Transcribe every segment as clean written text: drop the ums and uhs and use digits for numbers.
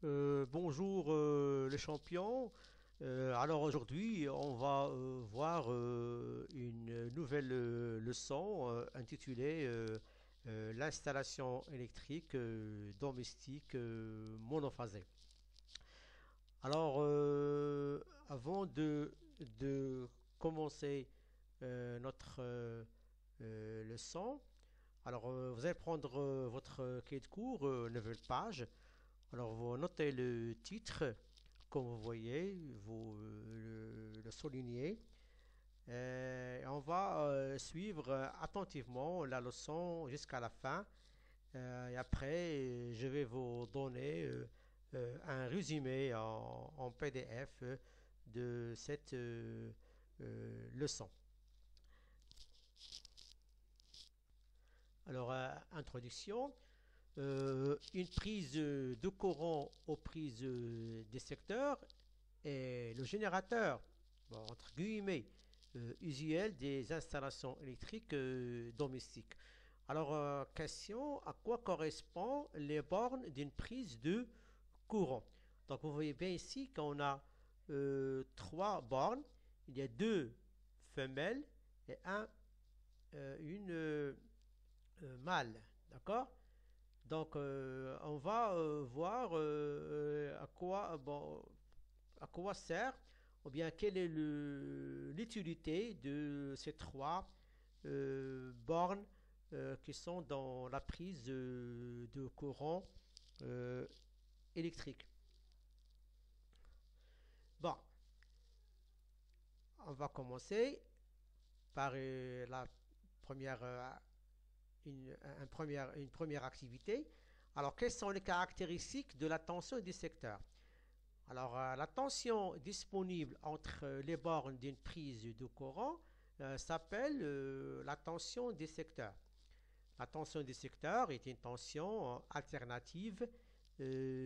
Bonjour les champions. Alors aujourd'hui, on va voir une nouvelle leçon intitulée l'installation électrique domestique monophasée. Alors avant de commencer notre leçon, alors vous allez prendre votre cahier de cours, 9 pages. Alors vous notez le titre comme vous voyez, vous le soulignez. On va suivre attentivement la leçon jusqu'à la fin. Et après, je vais vous donner un résumé en PDF de cette leçon. Alors, introduction. Une prise de courant aux prises des secteurs est le générateur, bon, entre guillemets, usuel des installations électriques domestiques. Alors, question, à quoi correspondent les bornes d'une prise de courant? Donc, vous voyez bien ici qu'on a trois bornes. Il y a deux femelles et une mâle. D'accord? Donc, on va voir à quoi sert, ou bien quelle est l'utilité de ces trois bornes qui sont dans la prise de courant euh, électrique. Bon, on va commencer par première, une première activité. Alors, quelles sont les caractéristiques de la tension du secteur? Alors, la tension disponible entre les bornes d'une prise de courant s'appelle la tension des secteurs. La tension des secteurs est une tension alternative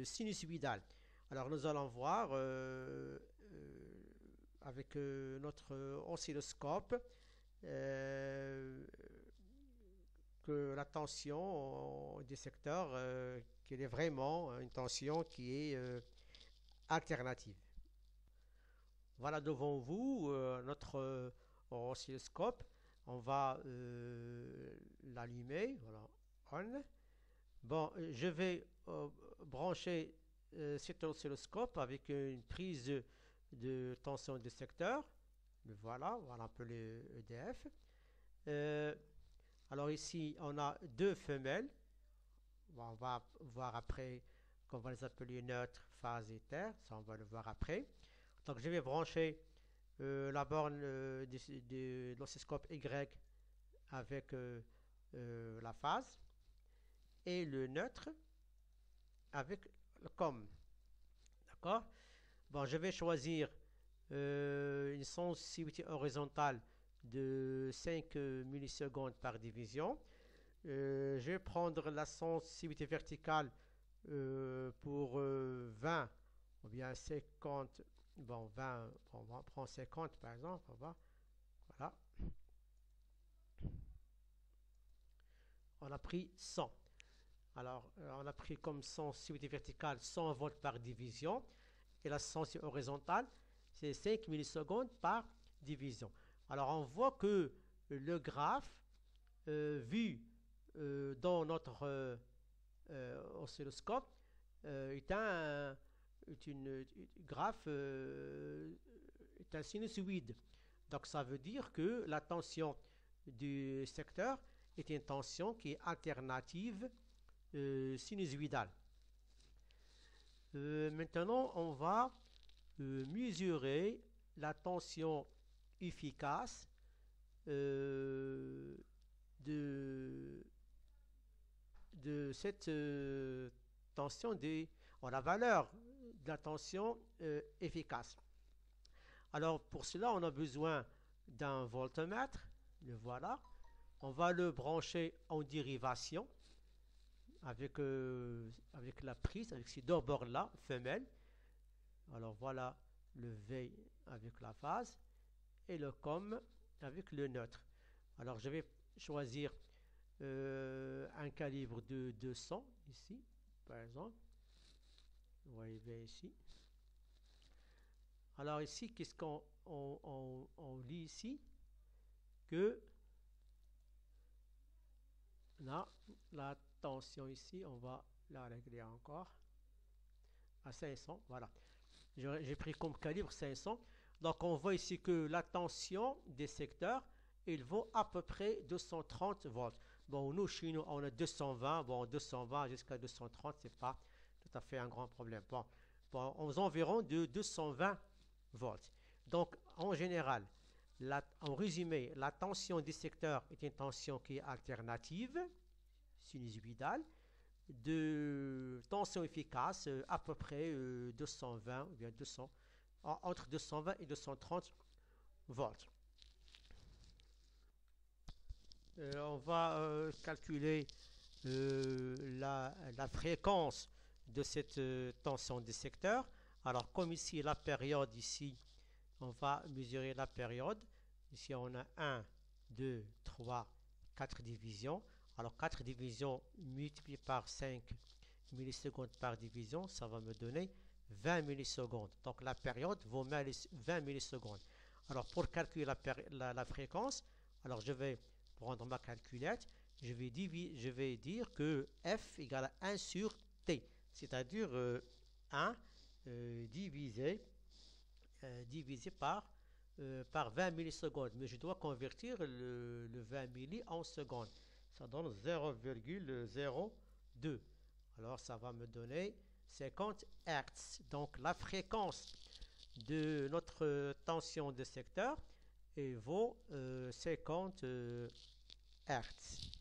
sinusoïdale. Alors, nous allons voir avec notre oscilloscope euh, que la tension des secteurs, qu'elle est vraiment une tension qui est alternative. Voilà devant vous notre oscilloscope. On va l'allumer. Voilà. On. Bon, je vais brancher cet oscilloscope avec une prise de tension de secteur. Voilà, voilà un peu les EDF. Euh, alors ici, on a deux femelles. Bon, on va voir après qu'on va les appeler neutre, phase et terre. Ça, on va le voir après. Donc, je vais brancher la borne de l'oscilloscope Y avec la phase et le neutre avec le COM. D'accord? Bon, je vais choisir une sensibilité horizontale de 5 millisecondes par division. Je vais prendre la sensibilité verticale pour 20 ou bien 50. Bon, 20, on va prendre 50 par exemple. Voilà. On a pris 100. Alors, on a pris comme sensibilité verticale 100 volts par division. Et la sensibilité horizontale, c'est 5 millisecondes par division. Alors, on voit que le graphe, vu dans notre oscilloscope, est une graphe, est un sinusoïde. Donc, ça veut dire que la tension du secteur est une tension qui est alternative sinusoïdale. Maintenant, on va mesurer la tension efficace euh, de, de cette tension la valeur de la tension efficace. Alors, pour cela, on a besoin d'un voltmètre. Le voilà. On va le brancher en dérivation avec la prise, avec ces deux bornes-là, femelles. Alors voilà le V avec la phase et le COM avec le neutre. Alors je vais choisir un calibre de 200 ici, par exemple. Vous voyez bien ici. Alors ici, qu'est-ce qu'on lit ici? Que là, la tension ici, on va la régler encore à 500. Voilà. J'ai pris comme calibre 500. Donc on voit ici que la tension des secteurs, il vaut à peu près 230 volts. Bon, nous, chez nous, on a 220. Bon, 220 jusqu'à 230, c'est pas tout à fait un grand problème. Bon, aux environs de 220 volts. Donc, en général, en résumé, la tension des secteurs est une tension qui est alternative, sinusoïdale, de tension efficace, à peu près 220 ou bien 200, entre 220 et 230 volts. On va calculer la fréquence de cette tension des secteurs. Alors, comme ici, la période, ici, on va mesurer la période. Ici, on a 1, 2, 3, 4 divisions. Alors, 4 divisions multipliées par 5 millisecondes par division, ça va me donner 20 millisecondes. Donc, la période vaut 20 millisecondes. Alors, pour calculer la fréquence, alors je vais prendre ma calculette, je vais dire que F égale à 1 sur T, c'est-à-dire 1 divisé par 20 millisecondes. Mais je dois convertir le 20 milli en secondes. Ça donne 0,02. Alors, ça va me donner 50 Hz. Donc, la fréquence de notre tension de secteur vaut 50 Hz.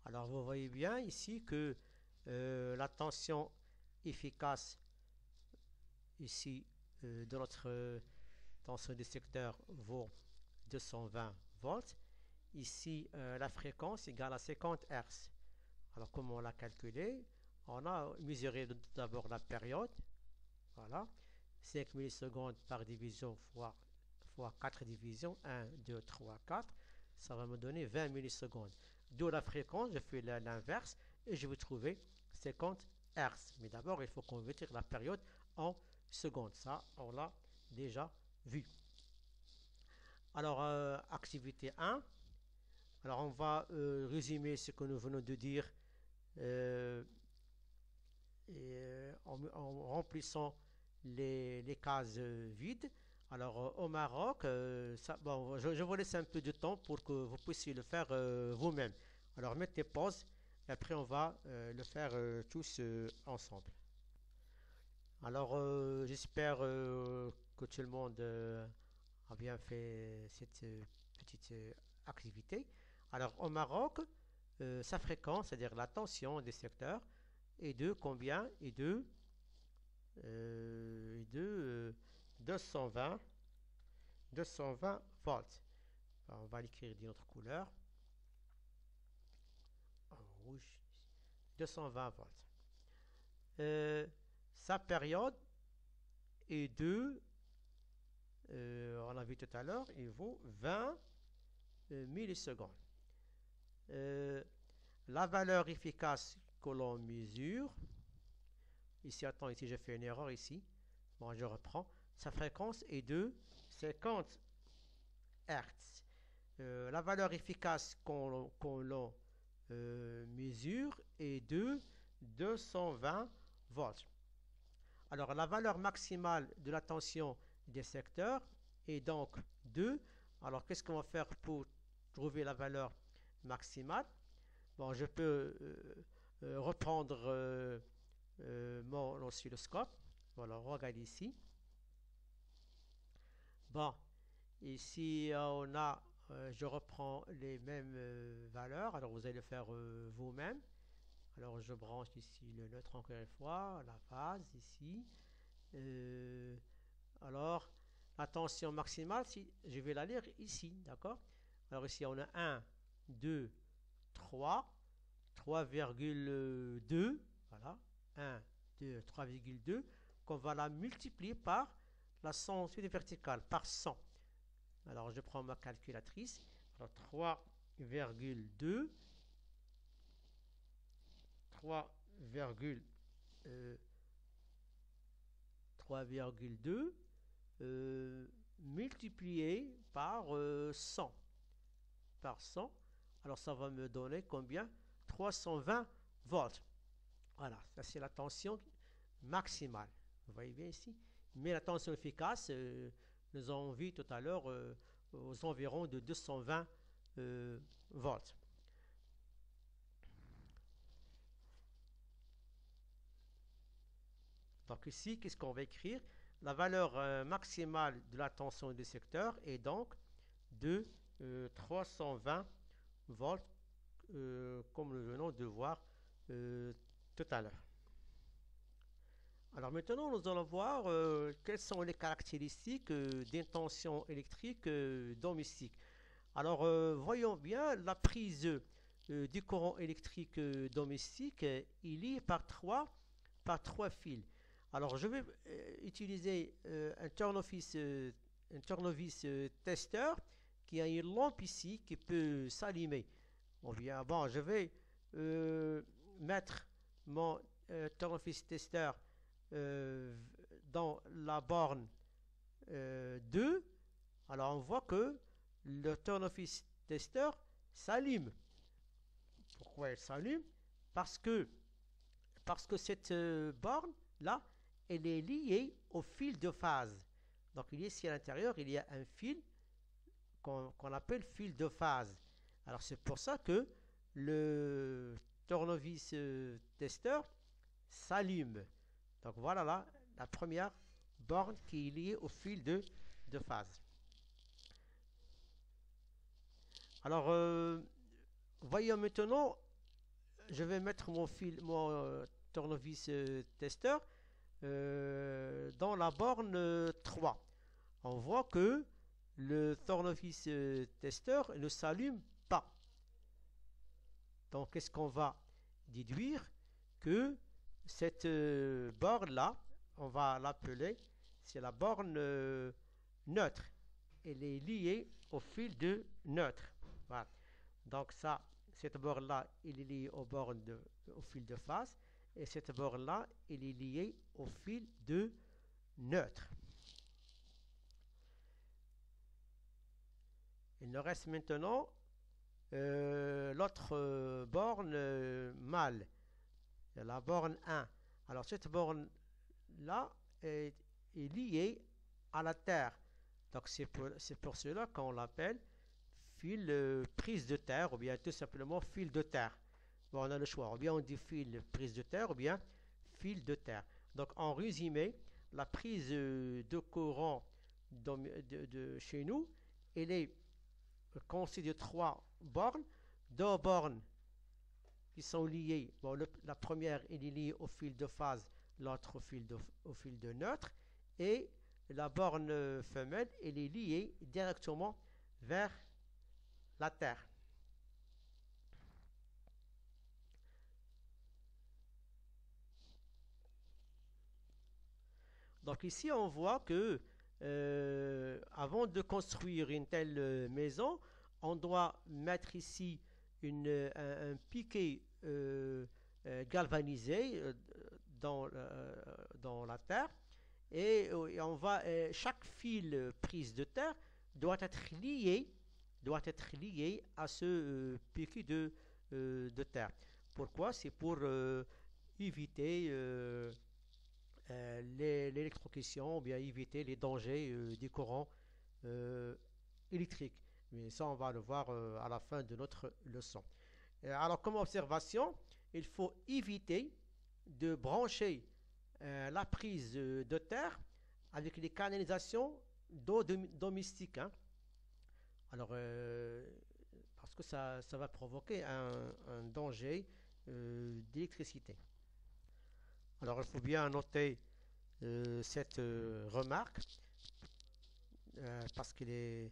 Alors, vous voyez bien ici que la tension efficace ici de notre tension de secteur vaut 220 volts. Ici, la fréquence égale à 50 Hz. Alors, comment on l'a calculé? On a mesuré d'abord la période. Voilà. 5 millisecondes par division fois 4 divisions. 1, 2, 3, 4. Ça va me donner 20 millisecondes. D'où la fréquence, je fais l'inverse et je vais trouver 50 Hz. Mais d'abord, il faut convertir la période en secondes. Ça, on l'a déjà vu. Alors, activité 1. Alors, on va résumer ce que nous venons de dire en remplissant les cases vides. Alors, au Maroc, bon, je vous laisse un peu de temps pour que vous puissiez le faire vous-même. Alors, mettez pause et après, on va le faire tous ensemble. Alors, j'espère que tout le monde a bien fait cette petite activité. Alors, au Maroc, sa fréquence, c'est-à-dire la tension des secteurs, est de combien? Est de 220 volts. Alors, on va l'écrire d'une autre couleur. En rouge. 220 volts. Sa période est de, on l'a vu tout à l'heure, il vaut 20 millisecondes. La valeur efficace que l'on mesure, ici, attends, ici, j'ai fait une erreur ici. Bon, je reprends. Sa fréquence est de 50 Hz. La valeur efficace qu'on mesure est de 220 volts. Alors, la valeur maximale de la tension des secteurs est donc 2. Alors, qu'est-ce qu'on va faire pour trouver la valeur maximale? Bon, je peux reprendre mon oscilloscope. Voilà, regarde ici. Bon, ici, on a, je reprends les mêmes valeurs. Alors, vous allez le faire vous-même. Alors, je branche ici le neutre encore une fois, la phase ici. Alors, la tension maximale, si, je vais la lire ici, d'accord? Alors, ici, on a 1, 2, 3, 3,2, voilà, 1, 2, 3,2, qu'on va la multiplier par la sensibilité verticale, par 100. Alors, je prends ma calculatrice. Alors, 3,2 3,2 multiplié par 100. Par 100. Alors ça va me donner combien? 320 volts. Voilà, ça c'est la tension maximale. Vous voyez bien ici. Mais la tension efficace, nous avons vu tout à l'heure aux environs de 220 volts. Donc ici, qu'est-ce qu'on va écrire? La valeur maximale de la tension du secteur est donc de 320 volts, comme nous venons de voir tout à l'heure. Alors maintenant, nous allons voir quelles sont les caractéristiques d'une tension électrique domestique. Alors, voyons bien la prise du courant électrique domestique, il est par trois fils. Alors, je vais utiliser un tournevis testeur qui a une lampe ici qui peut s'allumer. Bon, je vais mettre mon tournevis testeur dans la borne 2. Alors, on voit que le tournevis testeur s'allume. Pourquoi il s'allume? Parce que cette borne là, elle est liée au fil de phase. Donc ici à l'intérieur, il y a un fil qu'on appelle fil de phase. Alors c'est pour ça que le tournevis testeur s'allume. Donc voilà là, la première borne qui est liée au fil de phase. Alors, voyons maintenant, je vais mettre mon tournevis testeur dans la borne 3. On voit que le tournevis testeur ne s'allume pas. Donc, qu'est-ce qu'on va déduire? Que cette borne-là, on va l'appeler, c'est la borne neutre. Elle est liée au fil de neutre. Voilà. Donc ça, cette borne-là, elle est liée au fil de phase. Et cette borne-là, elle est liée au fil de neutre. Il nous reste maintenant l'autre borne mâle, la borne 1. Alors cette borne-là est liée à la Terre. Donc c'est pour cela qu'on l'appelle fil prise de terre ou bien tout simplement fil de terre. Bon, on a le choix, ou bien on dit fil prise de terre ou bien fil de terre. Donc en résumé, la prise de courant chez nous, elle est constituée de trois bornes, deux bornes qui sont liées. Bon, la première elle est liée au fil de phase, l'autre au fil de neutre, et la borne femelle elle est liée directement vers la Terre. Donc ici, on voit que avant de construire une telle maison, on doit mettre ici un piquet galvanisé dans la terre et chaque fil prise de terre doit être lié à ce piquet de terre. Pourquoi? C'est pour éviter l'électrocution ou bien éviter les dangers des courants électriques. Mais ça, on va le voir à la fin de notre leçon. Alors, comme observation, il faut éviter de brancher la prise de terre avec les canalisations d'eau domestique. Hein. Alors, parce que ça va provoquer un danger d'électricité. Alors, il faut bien noter cette remarque parce qu'elle est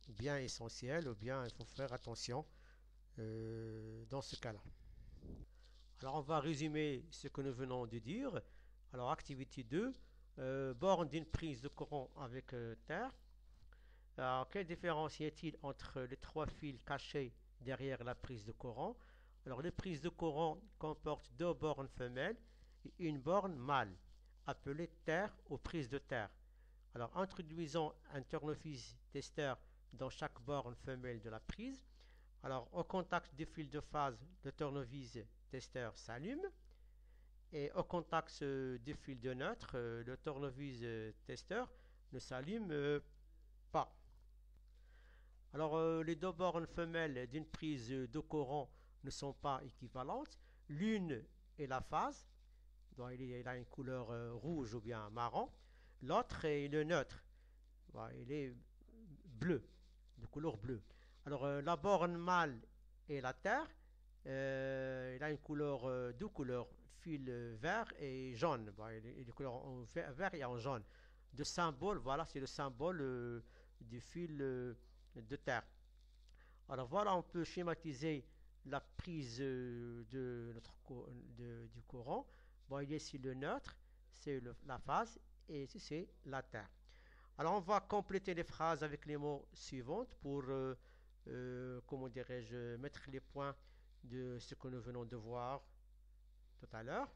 bien essentielle ou bien il faut faire attention dans ce cas-là. Alors, on va résumer ce que nous venons de dire. Alors, activité 2, borne d'une prise de courant avec terre. Alors, quelle différence y a-t-il entre les trois fils cachés derrière la prise de courant? Alors, les prises de courant comportent deux bornes femelles et une borne mâle, appelée terre ou prise de terre. Alors, introduisons un tournevis testeur dans chaque borne femelle de la prise. Alors, au contact du fil de phase, le tournevis testeur s'allume. Et au contact du fil de neutre, le tournevis testeur ne s'allume pas. Alors, les deux bornes femelles d'une prise de courant ne sont pas équivalentes. L'une est la phase, donc il a une couleur rouge ou bien marron. L'autre est le neutre, bon, il est bleu, de couleur bleue. Alors, la borne mâle est la terre. Il a une couleur, deux couleurs, fil vert et jaune. Bon, il est de couleur en vert et en jaune. De symbole, voilà, c'est le symbole du fil de terre. Alors voilà, on peut schématiser la prise du courant. Bon, il y a ici le neutre, c'est la phase, et ici c'est la terre. Alors on va compléter les phrases avec les mots suivants pour, comment dirais-je, mettre les points de ce que nous venons de voir tout à l'heure.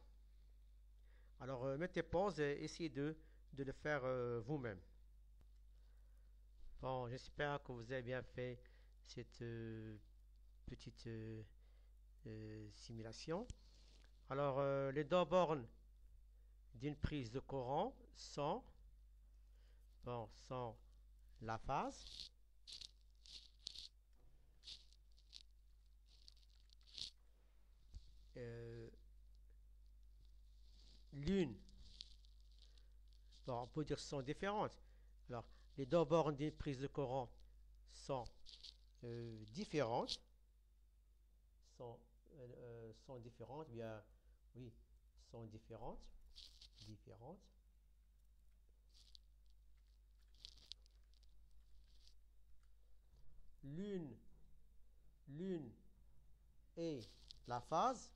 Alors mettez pause et essayez de le faire vous-même. Bon, j'espère que vous avez bien fait cette petite simulation. Alors, les deux bornes d'une prise de courant sont, bon, sont la phase l'une, bon, on peut dire sont différentes. Alors, les deux bornes d'une prise de courant sont différentes, sont différentes, bien, oui, sont différentes. L'une est la phase,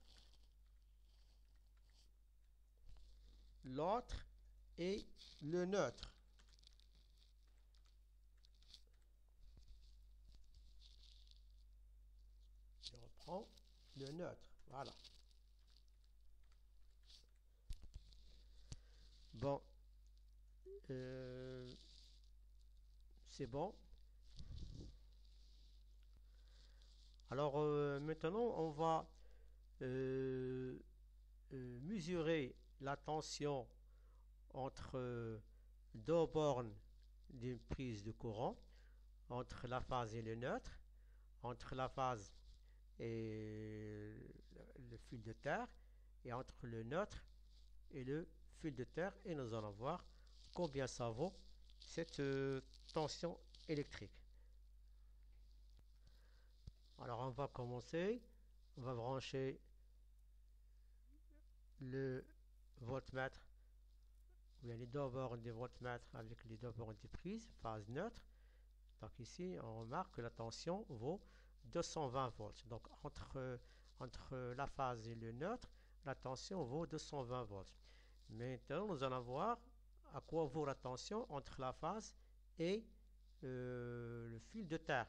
l'autre est le neutre. Je reprends le neutre, voilà. Bon, c'est bon. Alors maintenant, on va mesurer la tension entre deux bornes d'une prise de courant, entre la phase et le neutre, entre la phase et le fil de terre, et entre le neutre et le fil de terre, et nous allons voir combien ça vaut cette tension électrique. Alors on va commencer, on va brancher le voltmètre, ou bien les deux bornes du voltmètre avec les deux bornes de prise, phase neutre. Donc ici, on remarque que la tension vaut 220 volts. Donc entre la phase et le neutre, la tension vaut 220 volts. Maintenant, nous allons voir à quoi vaut la tension entre la phase et le fil de terre.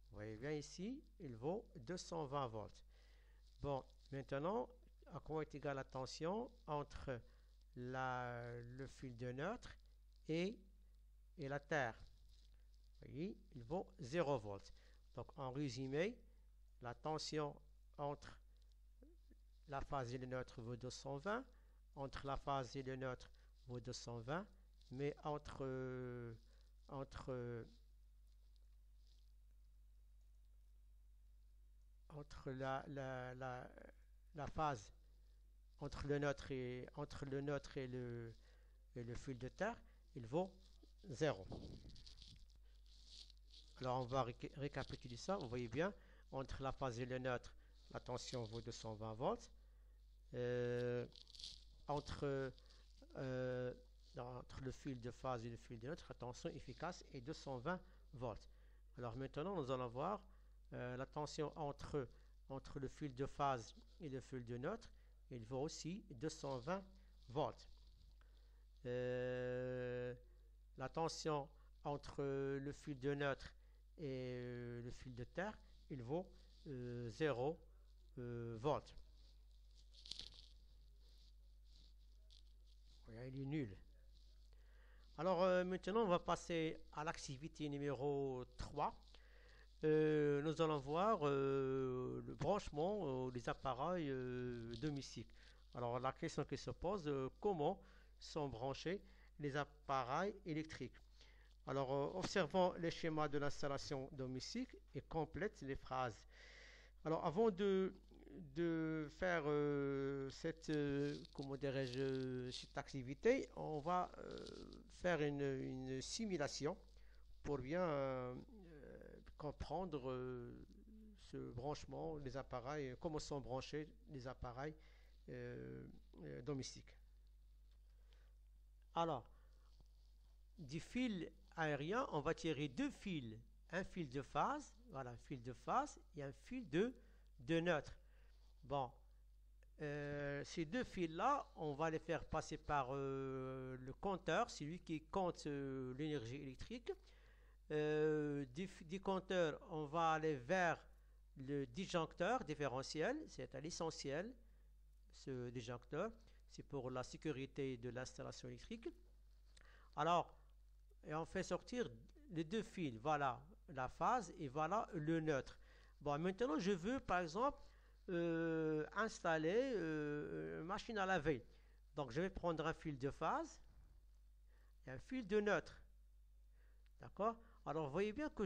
Vous voyez bien ici, il vaut 220 volts. Bon, maintenant, à quoi est égale la tension entre le fil de neutre et la terre? Vous voyez, il vaut 0 volts. Donc, en résumé, la tension entre la phase et le neutre vaut 220, entre la phase et le neutre vaut 220, mais entre la phase entre le neutre et le fil de terre, il vaut 0. Alors on va récapituler ça. Vous voyez bien, entre la phase et le neutre, la tension vaut 220 volts. Entre le fil de phase et le fil de neutre, la tension efficace est 220 volts. Alors maintenant, nous allons voir la tension entre le fil de phase et le fil de neutre. Il vaut aussi 220 volts. La tension entre le fil de neutre et le fil de terre, il vaut 0 volts. Oui, il est nul. Alors maintenant, on va passer à l'activité numéro 3. Nous allons voir le branchement des appareils domestiques. Alors la question qui se pose, comment sont branchés les appareils électriques? Alors observons les schémas de l'installation domestique et complète les phrases. Alors avant de faire comment dirais-je, cette activité, on va faire une simulation pour bien comprendre ce branchement des appareils, comment sont branchés les appareils domestiques. Alors, du fil aérien, on va tirer deux fils. Un fil de phase, voilà, un fil de phase et un fil de neutre. Bon, ces deux fils-là, on va les faire passer par le compteur, c'est lui qui compte l'énergie électrique. Du compteur, on va aller vers le disjoncteur différentiel, c'est à l'essentiel, ce disjoncteur, c'est pour la sécurité de l'installation électrique. Alors, et on fait sortir les deux fils, voilà la phase et voilà le neutre. Bon, maintenant je veux par exemple installer une machine à laver. Donc je vais prendre un fil de phase et un fil de neutre. D'accord? Alors vous voyez bien que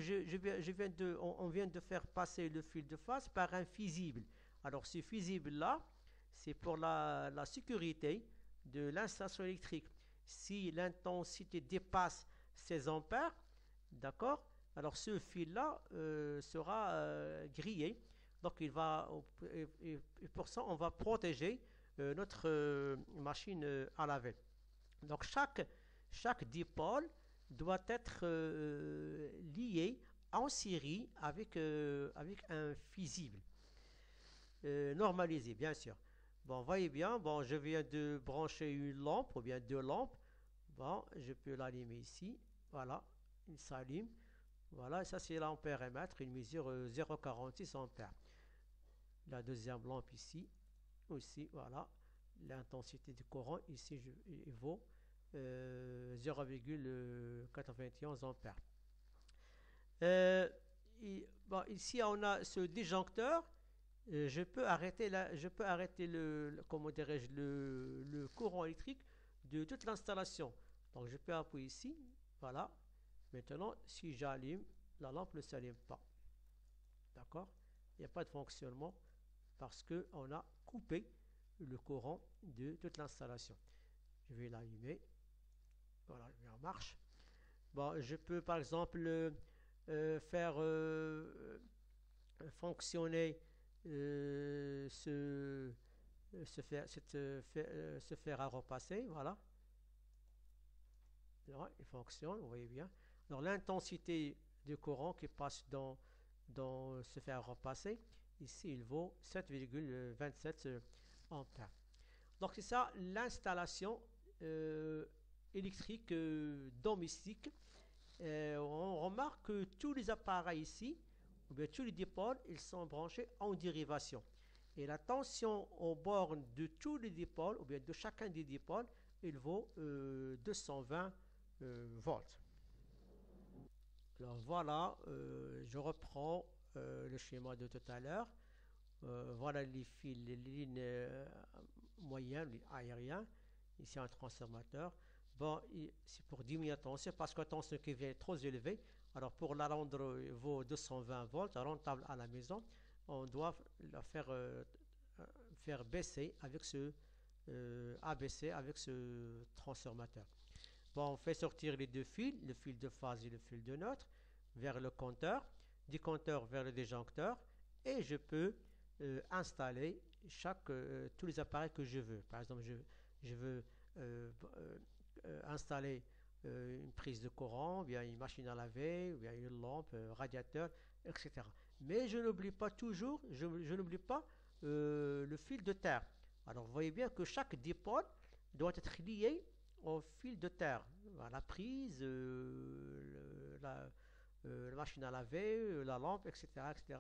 on vient de faire passer le fil de phase par un fusible. Alors ce fusible-là, c'est pour la sécurité de l'installation électrique. Si l'intensité dépasse 16 ampères, d'accord? Alors ce fil-là sera grillé. Donc il va, et pour ça, on va protéger notre machine à laver. Donc chaque dipôle doit être lié en série avec un fusible normalisé, bien sûr. Bon, voyez bien, bon, je viens de brancher une lampe ou bien deux lampes. Bon, je peux l'allumer ici. Voilà, il s'allume. Voilà, ça c'est l'ampéromètre, il mesure 0,46 ampères. La deuxième lampe ici, aussi, voilà. L'intensité du courant ici il vaut 0,91 ampères. Bon, ici on a ce disjoncteur. Je peux arrêter comment dirais-je, le courant électrique de toute l'installation. Donc je peux appuyer ici, voilà. Maintenant, si j'allume, la lampe ne s'allume pas. D'accord? Il n'y a pas de fonctionnement parce qu'on a coupé le courant de toute l'installation. Je vais l'allumer. Voilà, il est en marche. Bon, je peux par exemple faire fonctionner ce fer à repasser. Voilà. Alors, il fonctionne, vous voyez bien. Alors l'intensité du courant qui passe dans ce fer à repasser, ici il vaut 7,27 ampères. Donc c'est ça l'installation électrique domestique. On remarque que tous les appareils ici, ou bien tous les dipôles, ils sont branchés en dérivation. Et la tension aux bornes de tous les dipôles, ou bien de chacun des dipôles, il vaut 220 volts. Alors voilà, je reprends le schéma de tout à l'heure. Voilà les fils, les lignes moyennes, les aériens. Ici un transformateur. Bon, c'est pour diminuer la tension parce que la tension qui vient est trop élevée. Alors pour la rendre vaut 220 volts, rentable à la maison, on doit la faire baisser avec abaisser avec ce transformateur. Bon, on fait sortir les deux fils, le fil de phase et le fil de neutre, vers le compteur, du compteur vers le disjoncteur, et je peux installer tous les appareils que je veux. Par exemple, je veux installer une prise de courant, ou bien une machine à laver, ou bien une lampe, radiateur, etc. Mais je n'oublie pas toujours, je n'oublie pas le fil de terre. Alors, vous voyez bien que chaque dipôle doit être lié au fil de terre. La prise, la machine à laver, la lampe, etc. etc.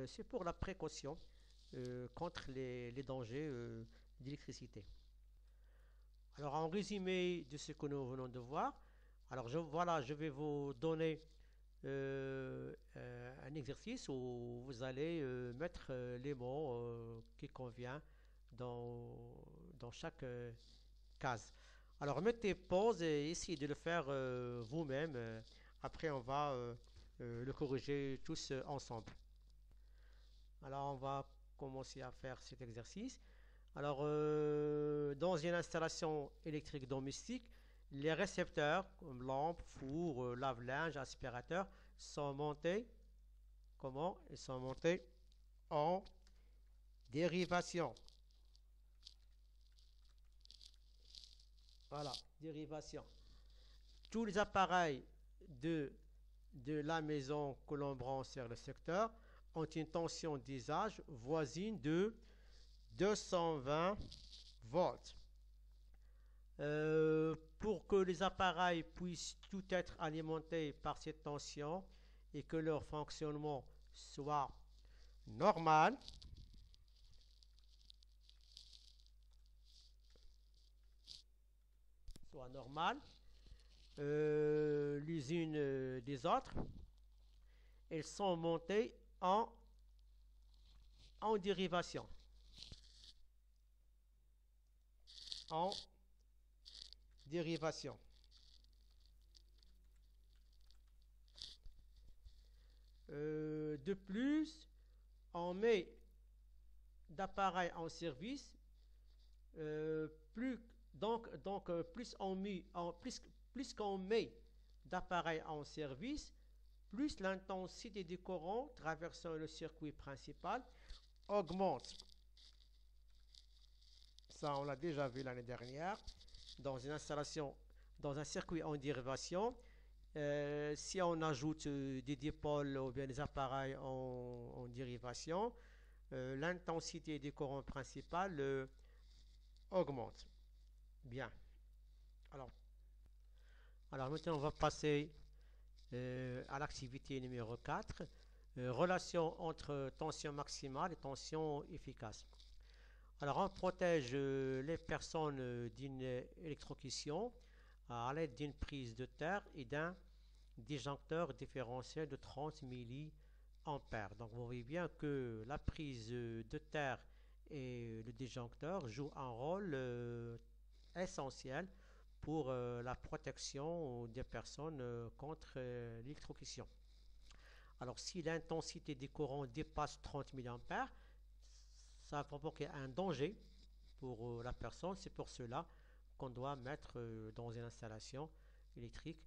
C'est pour la précaution. contre les dangers d'électricité. Alors en résumé de ce que nous venons de voir, alors voilà, je vais vous donner un exercice où vous allez mettre les mots qui conviennent dans chaque case. Alors mettez pause et essayez de le faire vous-même. Après, on va le corriger tous ensemble. Alors, on va commencer à faire cet exercice. Alors, dans une installation électrique domestique, les récepteurs, comme lampe, four, lave-linge, aspirateur, sont montés. Comment? Ils sont montés en dérivation. Voilà, dérivation. Tous les appareils de la maison que l'on branche sur le secteur ont une tension d'usage voisine de 220 volts. Pour que les appareils puissent tout être alimentés par cette tension et que leur fonctionnement soit normal, les unes des autres, elles sont montées en dérivation. En dérivation. De plus, on met d'appareils en service, plus qu'on met d'appareils en service, plus l'intensité du courant traversant le circuit principal augmente. Ça, on l'a déjà vu l'année dernière dans une installation, dans un circuit en dérivation. Si on ajoute des dipôles ou bien des appareils en dérivation, l'intensité du courant principal augmente. Bien. Alors, maintenant, on va passer à l'activité numéro 4. Relation entre tension maximale et tension efficace. Alors, on protège les personnes d'une électrocution à l'aide d'une prise de terre et d'un disjoncteur différentiel de 30 milliampères. Donc, vous voyez bien que la prise de terre et le disjoncteur jouent un rôle essentiel pour la protection des personnes contre l'électrocution. Alors, si l'intensité des courants dépasse 30 milliampères, ça va provoquer un danger pour la personne. C'est pour cela qu'on doit mettre dans une installation électrique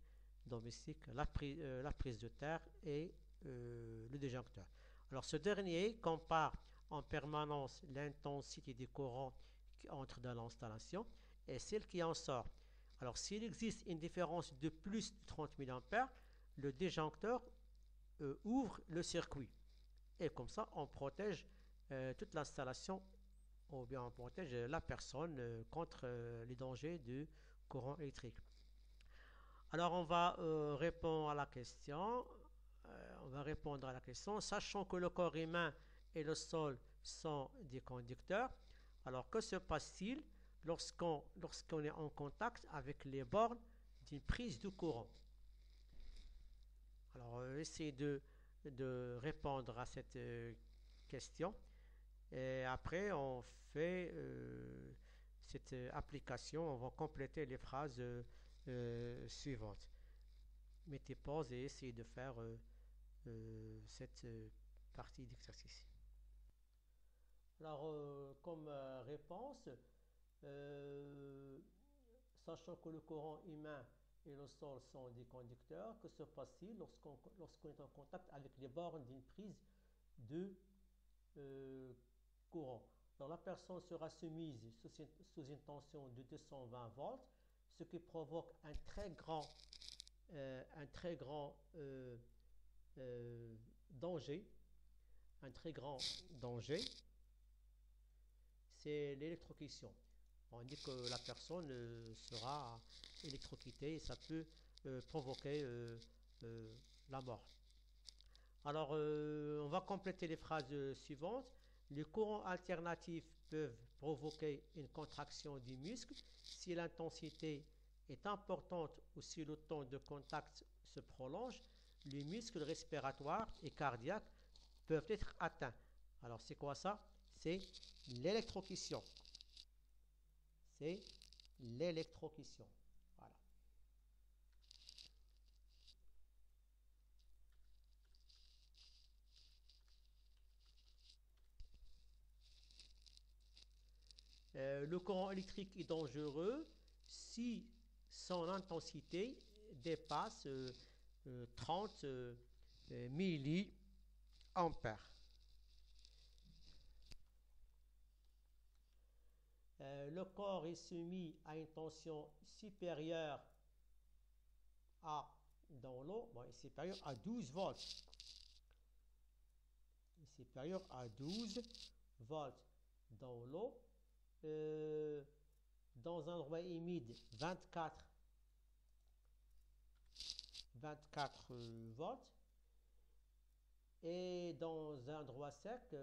domestique la prise de terre et le disjoncteur. Alors, ce dernier compare en permanence l'intensité des courants qui entrent dans l'installation et celle qui en sort. Alors, s'il existe une différence de plus de 30 milliampères, le disjoncteur ouvre le circuit. Et comme ça, on protège toute l'installation, ou bien on protège la personne contre les dangers du courant électrique. Alors, on va répondre à la question. Sachant que le corps humain et le sol sont des conducteurs, alors que se passe-t-il lorsqu'on est en contact avec les bornes d'une prise de courant? Alors, essayez de répondre à cette question. Et après, on fait cette application, on va compléter les phrases suivantes. Mettez pause et essayez de faire cette partie d'exercice. Alors, comme réponse, euh, sachant que le courant humain et le sol sont des conducteurs, que se passe-t-il lorsqu'on est en contact avec les bornes d'une prise de courant? Alors, la personne sera soumise sous une tension de 220 volts, ce qui provoque un très grand danger. Un très grand danger, c'est l'électrocution. On dit que la personne sera électrocutée et ça peut provoquer la mort. Alors, on va compléter les phrases suivantes. Les courants alternatifs peuvent provoquer une contraction du muscle si l'intensité est importante ou si le temps de contact se prolonge. Les muscles respiratoires et cardiaques peuvent être atteints. Alors c'est quoi ça? C'est l'électrocution. C'est l'électrocution. Voilà. Le courant électrique est dangereux si son intensité dépasse 30 milliampères. Le corps est soumis à une tension supérieure à, dans l'eau, bon, est supérieure à 12 volts. Est supérieure à 12 volts dans l'eau. Dans un endroit humide, 24 volts. Et dans un endroit sec,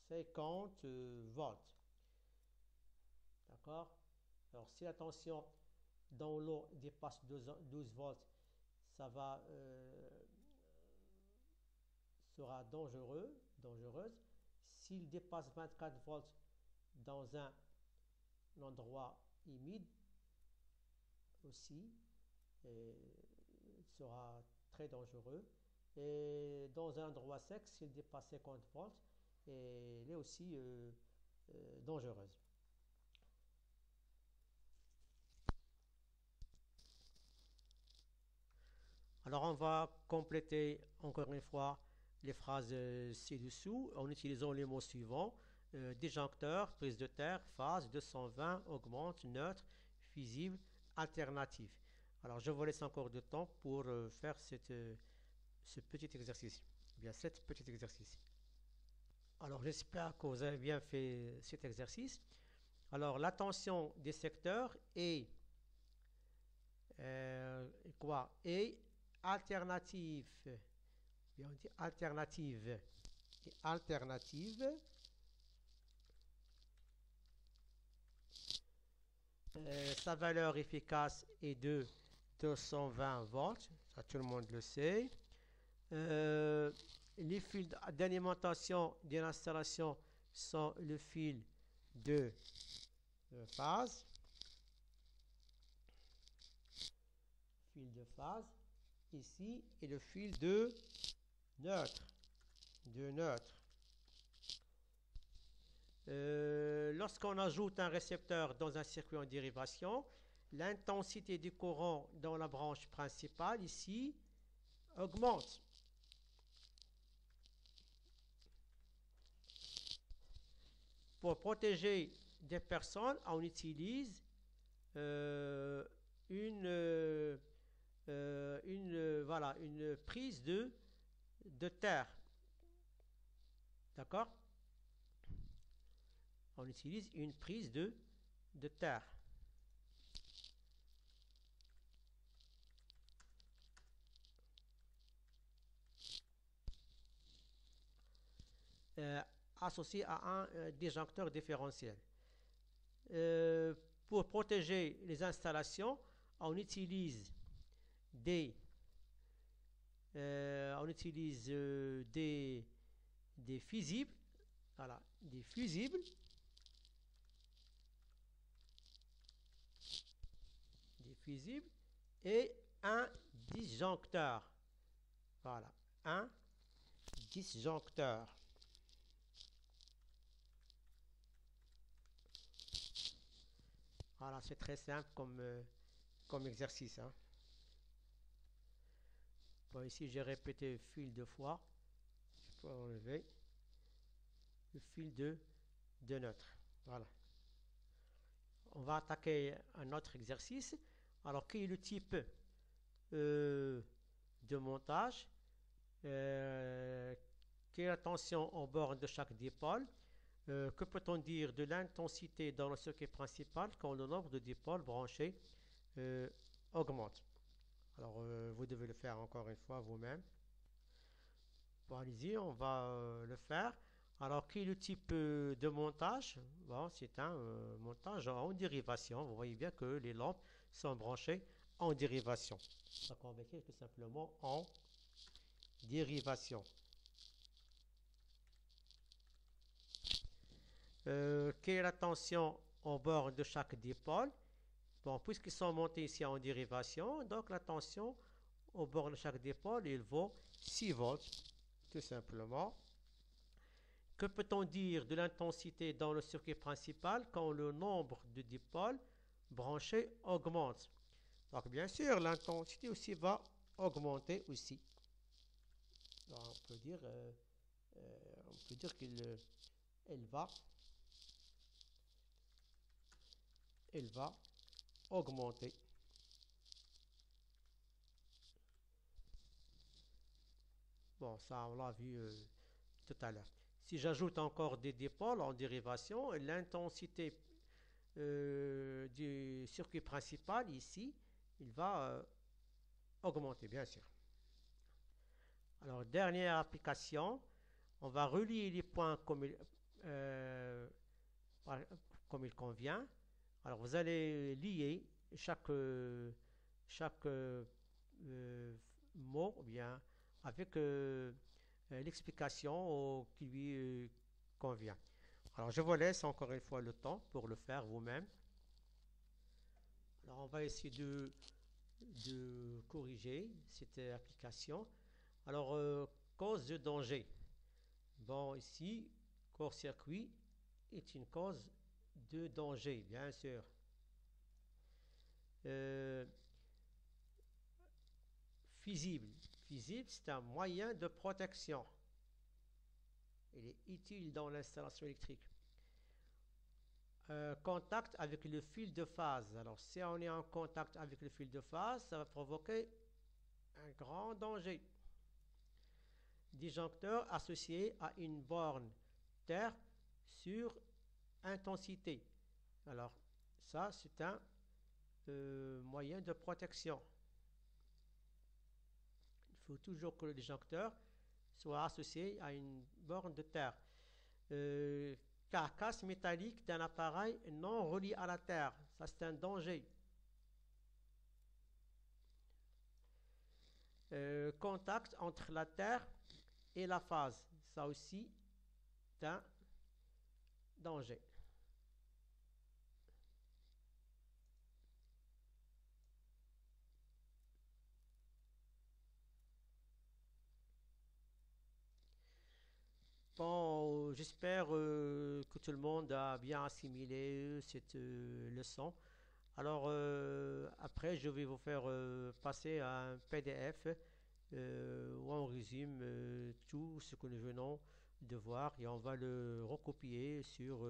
50 volts. D'accord? Alors, si la tension dans l'eau dépasse 12 volts, ça sera dangereuse. S'il dépasse 24 volts dans un endroit humide aussi, sera très dangereux. Et dans un endroit sec, s'il dépasse 50 volts, elle est aussi dangereuse. Alors on va compléter encore une fois les phrases ci-dessous en utilisant les mots suivants. Disjoncteur, prise de terre, phase, 220, augmente, neutre, fusible, alternatif. Alors je vous laisse encore de temps pour faire ce petit exercice. Bien, cet petit exercice. Alors j'espère que vous avez bien fait cet exercice. Alors la tension des secteurs est quoi? Est alternative. Bien, on dit alternative. Et alternative. Sa valeur efficace est de 220 volts. Ça, tout le monde le sait. Les fils d'alimentation de l'installation sont le fil de phase. Fil de phase ici et le fil de neutre. Lorsqu'on ajoute un récepteur dans un circuit en dérivation, l'intensité du courant dans la branche principale ici augmente. Pour protéger des personnes, on utilise une prise de terre. D'accord? On utilise une prise de terre. Associé à un disjoncteur différentiel. Pour protéger les installations, on utilise des fusibles, voilà, des fusibles, et un disjoncteur. Voilà, un disjoncteur. Voilà, c'est très simple comme exercice. Hein. Bon, ici, j'ai répété fil deux fois. Je peux enlever le fil de neutre. Voilà. On va attaquer un autre exercice. Alors, quel est le type de montage? Quelle est la tension en borne de chaque dipôle? Que peut-on dire de l'intensité dans le circuit principal quand le nombre de dipôles branchés augmente? Alors, vous devez le faire encore une fois vous-même. Bon, allez-y, on va le faire. Alors, quel est le type de montage? Bon, c'est un montage en dérivation. Vous voyez bien que les lampes sont branchées en dérivation. Donc, on va écrire tout simplement en dérivation. Quelle est la tension au bord de chaque dipôle? Bon, puisqu'ils sont montés ici en dérivation, donc la tension au bord de chaque dipôle, il vaut 6 volts, tout simplement. Que peut-on dire de l'intensité dans le circuit principal quand le nombre de dipôles branchés augmente? Donc, bien sûr, l'intensité aussi va augmenter aussi. Alors, on peut dire qu'elle va augmenter. Bon, ça, on l'a vu tout à l'heure. Si j'ajoute encore des dipôles en dérivation, l'intensité du circuit principal ici, il va augmenter, bien sûr. Alors, dernière application, on va relier les points euh, comme il convient. Alors, vous allez lier chaque mot bien avec l'explication qui lui convient. Alors, je vous laisse encore une fois le temps pour le faire vous-même. Alors, on va essayer de corriger cette application. Alors, cause de danger. Bon, ici, court-circuit est une cause de danger, bien sûr. Euh, Fusible. Fusible, c'est un moyen de protection. Il est utile dans l'installation électrique. Contact avec le fil de phase. Alors, si on est en contact avec le fil de phase, ça va provoquer un grand danger. Disjoncteur associé à une borne terre sur intensité. Alors, ça, c'est un moyen de protection. Il faut toujours que le disjoncteur soit associé à une borne de terre. Carcasse métallique d'un appareil non relié à la terre. Ça, c'est un danger. Contact entre la terre et la phase. Ça aussi, c'est un danger. Bon, j'espère que tout le monde a bien assimilé cette leçon. Alors, après, je vais vous faire passer un PDF où on résume tout ce que nous venons de voir et on va le recopier sur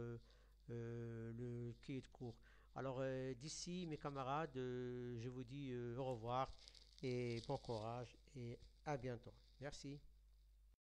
le cahier de cours. Alors, d'ici, mes camarades, je vous dis au revoir et bon courage et à bientôt. Merci.